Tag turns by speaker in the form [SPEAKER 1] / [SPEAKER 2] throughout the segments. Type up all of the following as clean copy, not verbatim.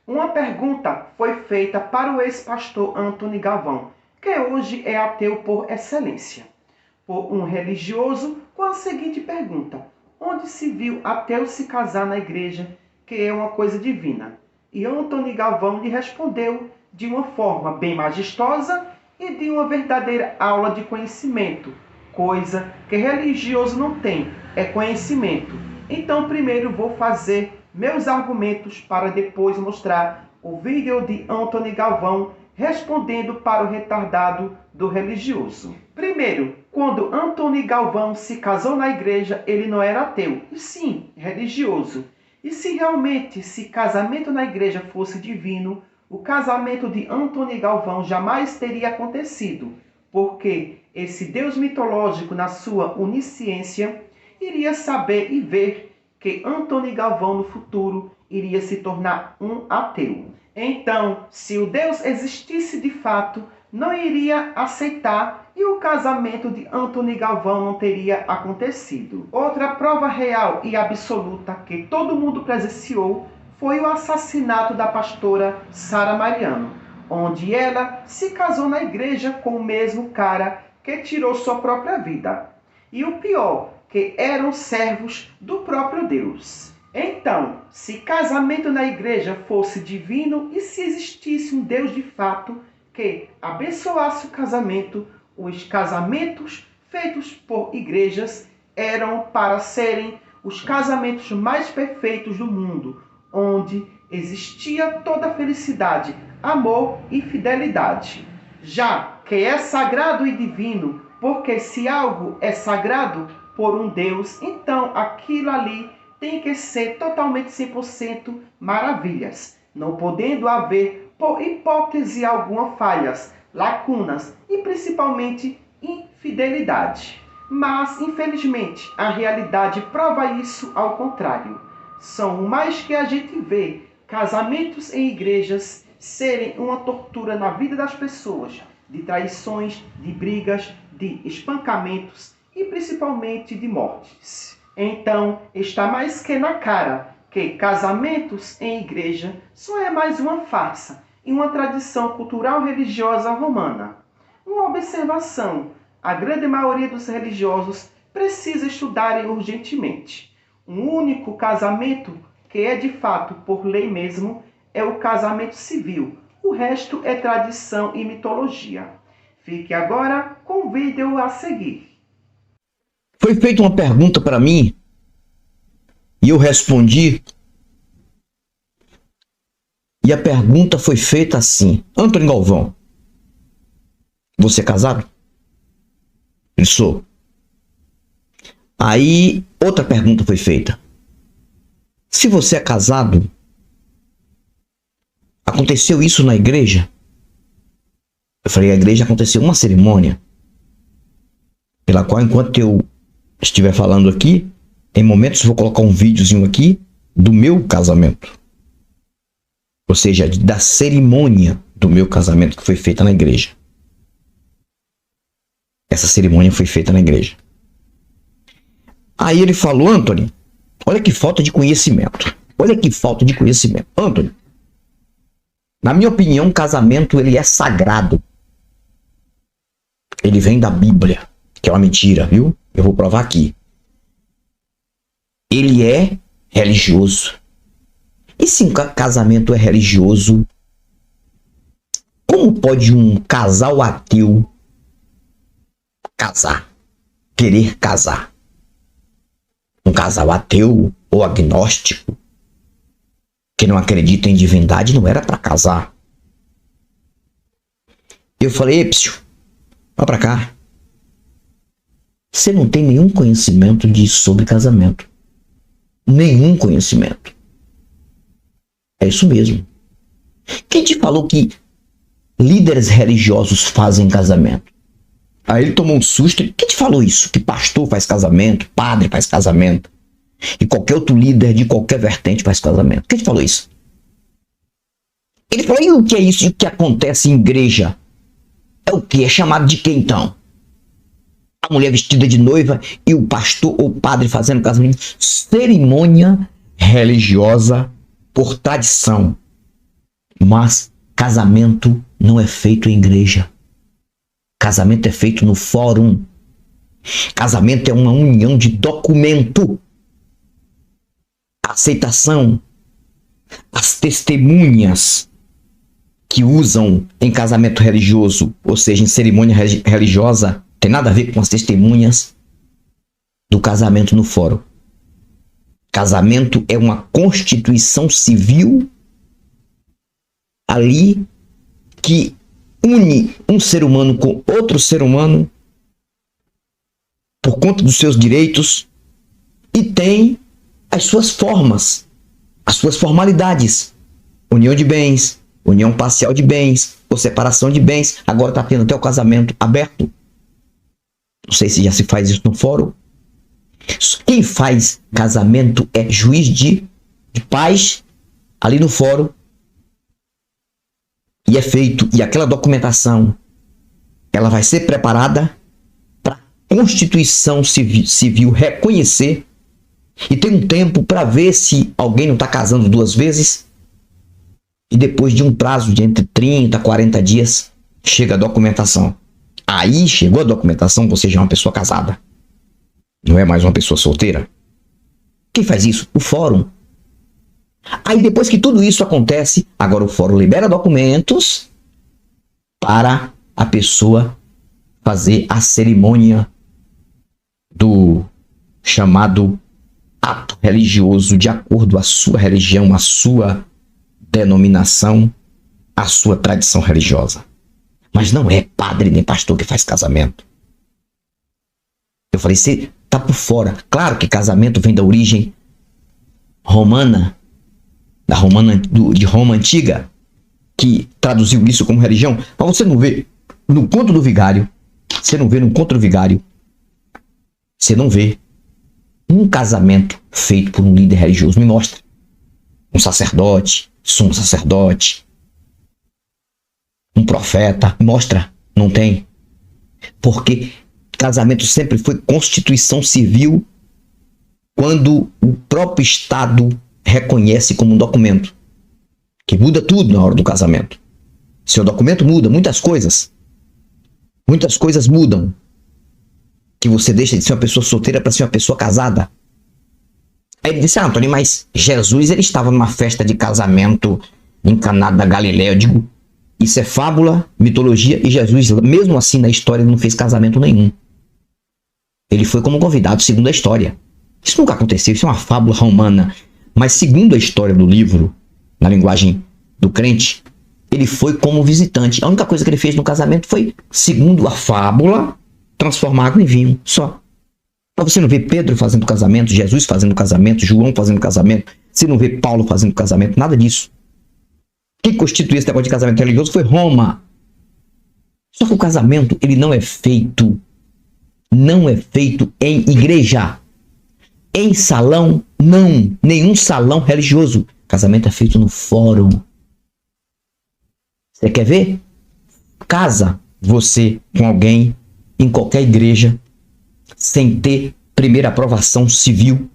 [SPEAKER 1] Uma pergunta foi feita para o ex-pastor Antônio Galvão, que hoje é ateu por excelência, por um religioso, com a seguinte pergunta: onde se viu ateu se casar na igreja, que é uma coisa divina? E Antônio Galvão lhe respondeu de uma forma bem majestosa e de uma verdadeira aula de conhecimento, coisa que religioso não tem, é conhecimento. Então primeiro vou fazer meus argumentos para depois mostrar o vídeo de Antônio Galvão respondendo para o retardado do religioso. Primeiro, quando Antônio Galvão se casou na igreja, ele não era ateu, e sim religioso. E se realmente esse casamento na igreja fosse divino, o casamento de Antônio Galvão jamais teria acontecido, porque esse Deus mitológico, na sua onisciência, iria saber e ver que Antônio Galvão no futuro iria se tornar um ateu. Então, se o Deus existisse de fato, não iria aceitar e o casamento de Antônio Galvão não teria acontecido. Outra prova real e absoluta que todo mundo presenciou foi o assassinato da pastora Sara Mariano, onde ela se casou na igreja com o mesmo cara que tirou sua própria vida. E o pior, que eram servos do próprio Deus. Então, se casamento na igreja fosse divino e se existisse um Deus de fato que abençoasse o casamento, os casamentos feitos por igrejas eram para serem os casamentos mais perfeitos do mundo, onde existia toda felicidade, amor e fidelidade. Já que é sagrado e divino, porque se algo é sagrado por um Deus, então aquilo ali tem que ser totalmente 100% maravilhas, não podendo haver, por hipótese alguma, falhas, lacunas e principalmente infidelidade. Mas, infelizmente, a realidade prova isso ao contrário. São mais que a gente vê casamentos em igrejas serem uma tortura na vida das pessoas, de traições, de brigas, de espancamentos e principalmente de mortes. Então, está mais que na cara que casamentos em igreja só é mais uma farsa e uma tradição cultural religiosa romana. Uma observação: a grande maioria dos religiosos precisa estudarem urgentemente. Um único casamento, que é de fato por lei mesmo, é o casamento civil. O resto é tradição e mitologia. Fique agora com o vídeo a seguir.
[SPEAKER 2] Foi feita uma pergunta para mim e eu respondi. E a pergunta foi feita assim: Antônio Galvão, você é casado? Eu sou. Aí outra pergunta foi feita: se você é casado, aconteceu isso na igreja? Eu falei: a igreja aconteceu uma cerimônia pela qual, enquanto eu estiver falando aqui, em momentos vou colocar um videozinho aqui do meu casamento, ou seja, da cerimônia do meu casamento que foi feita na igreja. Essa cerimônia foi feita na igreja. Aí ele falou: Antônio, olha que falta de conhecimento. Olha que falta de conhecimento. Antônio, na minha opinião, o casamento ele é sagrado. Ele vem da Bíblia, que é uma mentira, viu? Eu vou provar aqui. Ele é religioso. E se um casamento é religioso, como pode um casal ateu casar? Querer casar? Um casal ateu ou agnóstico que não acredita em divindade não era para casar. Eu falei: Epsio, vai pra cá. Você não tem nenhum conhecimento sobre casamento. Nenhum conhecimento. É isso mesmo. Quem te falou que líderes religiosos fazem casamento? Aí ele tomou um susto. Quem te falou isso? Que pastor faz casamento, padre faz casamento, e qualquer outro líder de qualquer vertente faz casamento? Quem te falou isso? Ele falou: e o que é isso de que acontece em igreja? É o que? É chamado de quê então? A mulher vestida de noiva e o pastor ou padre fazendo casamento. Cerimônia religiosa por tradição. Mas casamento não é feito em igreja. Casamento é feito no fórum. Casamento é uma união de documento. A aceitação, as testemunhas que usam em casamento religioso, ou seja, em cerimônia religiosa, tem nada a ver com as testemunhas do casamento no fórum. Casamento é uma constituição civil ali que une um ser humano com outro ser humano por conta dos seus direitos e tem as suas formas, as suas formalidades. União de bens, união parcial de bens, ou separação de bens. Agora está tendo até o casamento aberto. Não sei se já se faz isso no fórum. Quem faz casamento é juiz de paz ali no fórum. E é feito, e aquela documentação, ela vai ser preparada para a Constituição Civil reconhecer. E tem um tempo para ver se alguém não está casando duas vezes. E depois de um prazo de entre 30 a 40 dias, chega a documentação. Aí chegou a documentação, você já é uma pessoa casada. Não é mais uma pessoa solteira. Quem faz isso? O fórum. Aí depois que tudo isso acontece, agora o fórum libera documentos para a pessoa fazer a cerimônia do chamado ato religioso de acordo à sua religião, à sua denominação, à sua tradição religiosa. Mas não é padre nem pastor que faz casamento. Eu falei, você tá por fora. Claro que casamento vem da origem romana, de Roma antiga, que traduziu isso como religião. Mas você não vê no Conto do Vigário, você não vê um casamento feito por um líder religioso. Me mostra. Um sacerdote, sumo sacerdote, um profeta. Mostra. Não tem. Porque casamento sempre foi constituição civil quando o próprio Estado reconhece como um documento. Que muda tudo na hora do casamento. Seu documento muda muitas coisas. Muitas coisas mudam. Que você deixa de ser uma pessoa solteira para ser uma pessoa casada. Aí ele disse, Antônio, mas Jesus ele estava numa festa de casamento em Caná da Galileia. Eu digo, isso é fábula, mitologia, e Jesus, mesmo assim na história, não fez casamento nenhum. Ele foi como convidado, segundo a história. Isso nunca aconteceu, isso é uma fábula romana. Mas segundo a história do livro, na linguagem do crente, ele foi como visitante. A única coisa que ele fez no casamento foi, segundo a fábula, transformar água em vinho, só. Mas você não vê Pedro fazendo casamento, Jesus fazendo casamento, João fazendo casamento, você não vê Paulo fazendo casamento, nada disso. Quem constituiu esse negócio de casamento religioso foi Roma. Só que o casamento, ele não é feito em igreja. Em salão, não. Nenhum salão religioso. Casamento é feito no fórum. Você quer ver? Casa você com alguém em qualquer igreja sem ter primeira aprovação civil.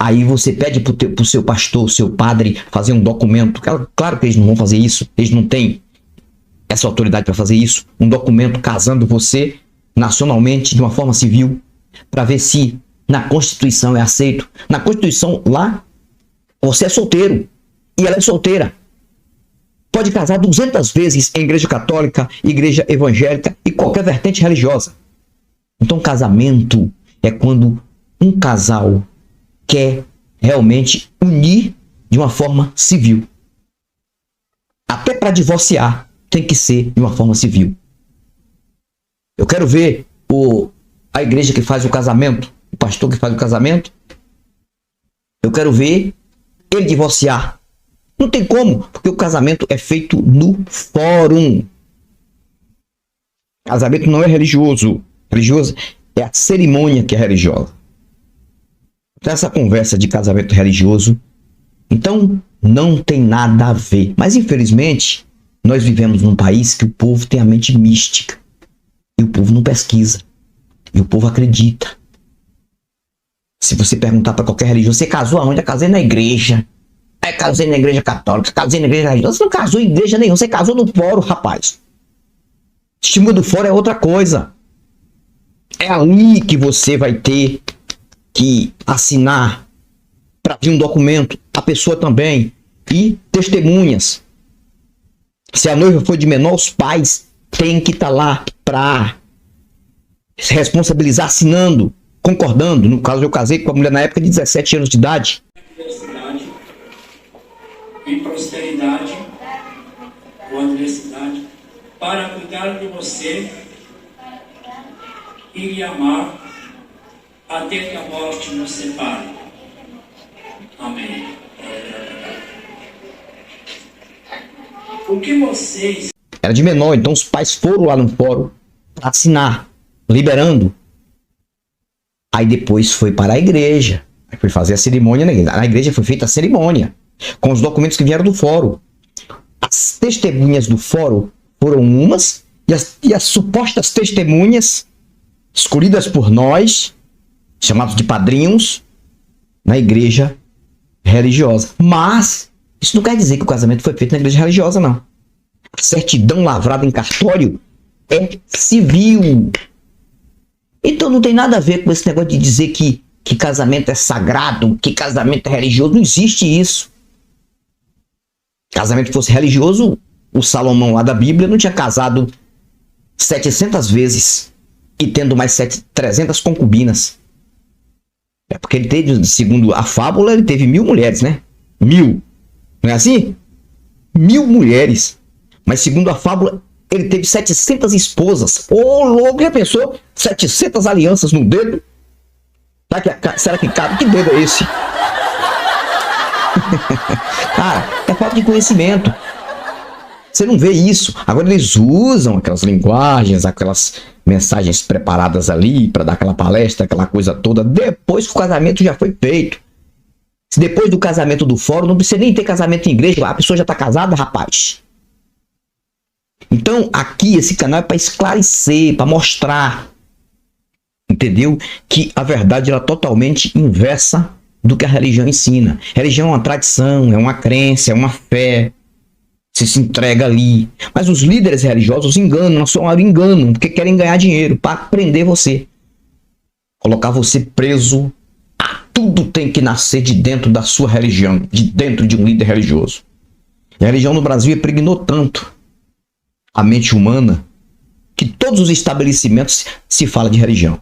[SPEAKER 2] Aí você pede pro seu pastor, seu padre fazer um documento. Claro que eles não vão fazer isso. Eles não têm essa autoridade para fazer isso. Um documento casando você nacionalmente de uma forma civil para ver se na Constituição é aceito. Na Constituição lá, você é solteiro e ela é solteira. Pode casar 200 vezes em igreja católica, igreja evangélica e qualquer vertente religiosa. Então, casamento é quando um casal quer realmente unir de uma forma civil. Até para divorciar tem que ser de uma forma civil. Eu quero ver a igreja que faz o casamento, o pastor que faz o casamento. Eu quero ver ele divorciar. Não tem como, porque o casamento é feito no fórum. Casamento não é religioso. Religioso é a cerimônia que é religiosa. Então, essa conversa de casamento religioso, então, não tem nada a ver. Mas, infelizmente, nós vivemos num país que o povo tem a mente mística. E o povo não pesquisa. E o povo acredita. Se você perguntar para qualquer religioso, você casou aonde? Eu casei na igreja. Casei na igreja católica, casei na igreja religiosa. Você não casou em igreja nenhuma, você casou no fórum, rapaz. Testemunho do fórum é outra coisa. É ali que você vai ter que assinar para vir um documento, a pessoa também, e testemunhas. Se a noiva for de menor, os pais têm que estar lá para se responsabilizar, assinando, concordando. No caso, eu casei com a mulher na época de 17 anos de idade.
[SPEAKER 3] E prosperidade ou adversidade, para cuidar de você e lhe amar até que a morte nos separe. Amém. O que vocês...
[SPEAKER 2] Era de menor, então os pais foram lá no fórum para assinar, liberando. Aí depois foi para a igreja. Aí foi fazer a cerimônia na igreja. Na igreja foi feita a cerimônia, com os documentos que vieram do fórum. As testemunhas do fórum foram umas, e as supostas testemunhas, escolhidas por nós, chamados de padrinhos, na igreja religiosa. Mas isso não quer dizer que o casamento foi feito na igreja religiosa, não. A certidão lavrada em cartório é civil. Então não tem nada a ver com esse negócio de dizer que casamento é sagrado, que casamento é religioso. Não existe isso. Casamento fosse religioso, o Salomão lá da Bíblia não tinha casado 700 vezes e tendo mais 300 concubinas. É porque ele teve, segundo a fábula, ele teve 1000 mulheres, né? 1000. Não é assim? 1000 mulheres. Mas segundo a fábula, ele teve 700 esposas. Ô, louco, já pensou? 700 alianças no dedo? Será que cabe? Que dedo é esse? Cara, é falta de conhecimento. Você não vê isso. Agora eles usam aquelas linguagens, aquelas mensagens preparadas ali para dar aquela palestra, aquela coisa toda, depois que o casamento já foi feito. Se depois do casamento do fórum, não precisa nem ter casamento em igreja, a pessoa já está casada, rapaz. Então, aqui, esse canal é para esclarecer, para mostrar, entendeu? Que a verdade ela é totalmente inversa do que a religião ensina. Religião é uma tradição, é uma crença, é uma fé. Você se entrega ali. Mas os líderes religiosos enganam, na sua maioria enganam, porque querem ganhar dinheiro para prender você. Colocar você preso. Tudo tem que nascer de dentro da sua religião, de dentro de um líder religioso. E a religião no Brasil impregnou tanto a mente humana que todos os estabelecimentos se fala de religião.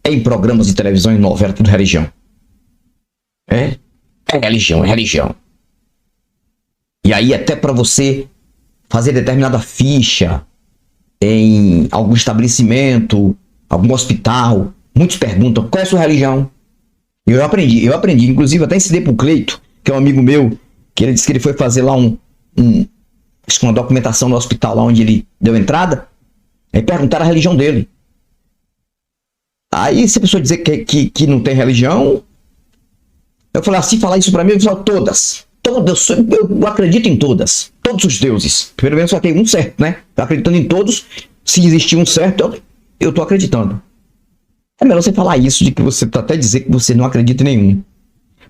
[SPEAKER 2] É em programas de televisão e novela, tudo religião. É religião, é religião. E aí até para você fazer determinada ficha em algum estabelecimento, algum hospital, muitos perguntam, qual é a sua religião? E eu aprendi, inclusive até ensinei pro Cleito, que é um amigo meu, que ele disse que ele foi fazer lá uma documentação no hospital lá onde ele deu entrada, aí perguntaram a religião dele. Aí se a pessoa dizer que não tem religião, eu falei assim, falar isso pra mim, eu falo todas, eu acredito em todas, todos os deuses, pelo menos só tem um certo, né? Eu acreditando em todos, se existir um certo, eu tô acreditando. É melhor você falar isso, de que você tá até dizer que você não acredita em nenhum,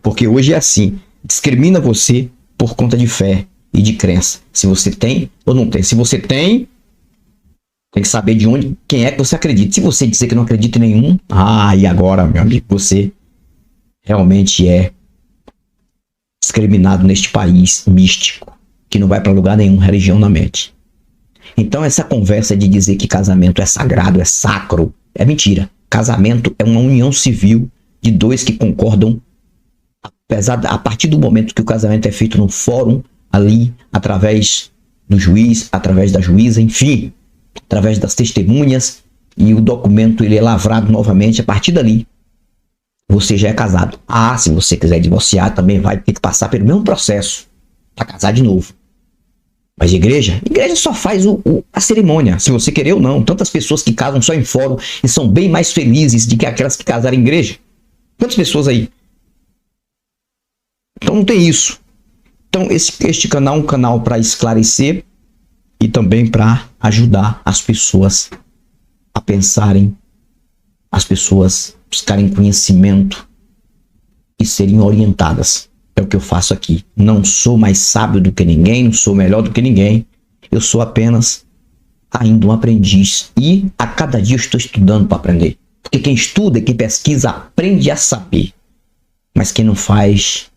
[SPEAKER 2] porque hoje é assim, discrimina você por conta de fé e de crença, se você tem ou não tem. Se você tem que saber de onde, quem é que você acredita. Se você dizer que não acredita em nenhum, e agora, meu amigo, você realmente é discriminado neste país místico, que não vai para lugar nenhum, religião na mente. Então essa conversa de dizer que casamento é sagrado, é sacro, é mentira. Casamento é uma união civil de dois que concordam, a partir do momento que o casamento é feito no fórum, ali, através do juiz, através da juíza, enfim, através das testemunhas, e o documento ele é lavrado novamente. A partir dali, você já é casado. Se você quiser divorciar, também vai ter que passar pelo mesmo processo para casar de novo. Mas igreja só faz a cerimônia, se você querer ou não. Tantas pessoas que casam só em fórum e são bem mais felizes do que aquelas que casaram em igreja. Quantas pessoas aí? Então não tem isso. Então este canal é um canal para esclarecer e também para ajudar as pessoas a pensarem, as pessoas buscarem conhecimento e serem orientadas É o que eu faço aqui. Não sou mais sábio do que ninguém, não sou melhor do que ninguém. Eu sou apenas ainda um aprendiz. E a cada dia eu estou estudando para aprender. Porque quem estuda, quem pesquisa, aprende a saber. Mas quem não faz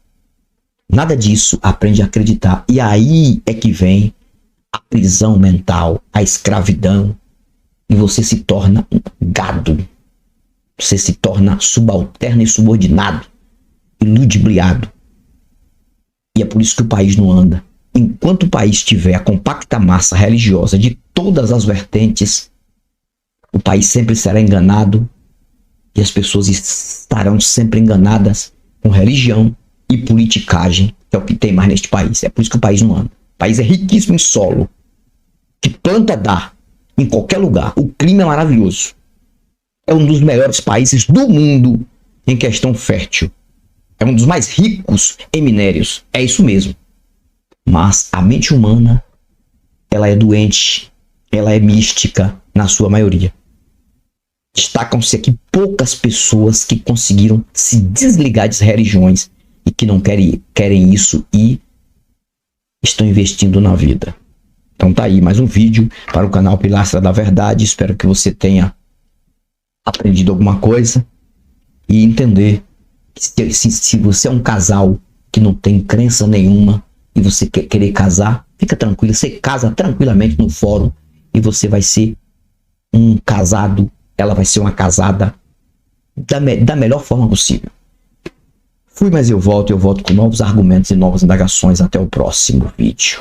[SPEAKER 2] nada disso, aprende a acreditar. E aí é que vem a prisão mental, a escravidão. E você se torna um gado. Você se torna subalterno e subordinado. E ludibriado. E é por isso que o país não anda. Enquanto o país tiver a compacta massa religiosa de todas as vertentes, o país sempre será enganado e as pessoas estarão sempre enganadas com religião e politicagem, que é o que tem mais neste país. É por isso que o país não anda. O país é riquíssimo em solo, que planta dá em qualquer lugar. O clima é maravilhoso. É um dos melhores países do mundo em questão fértil. É um dos mais ricos em minérios. É isso mesmo. Mas a mente humana, ela é doente, ela é mística na sua maioria. Destacam-se aqui poucas pessoas que conseguiram se desligar das religiões e que não querem isso e estão investindo na vida. Então tá aí mais um vídeo para o canal Pilastra da Verdade. Espero que você tenha aprendido alguma coisa e entender que se você é um casal que não tem crença nenhuma e você querer casar, fica tranquilo, você casa tranquilamente no fórum e você vai ser um casado, ela vai ser uma casada da melhor forma possível. Fui, mas eu volto com novos argumentos e novas indagações. Até o próximo vídeo.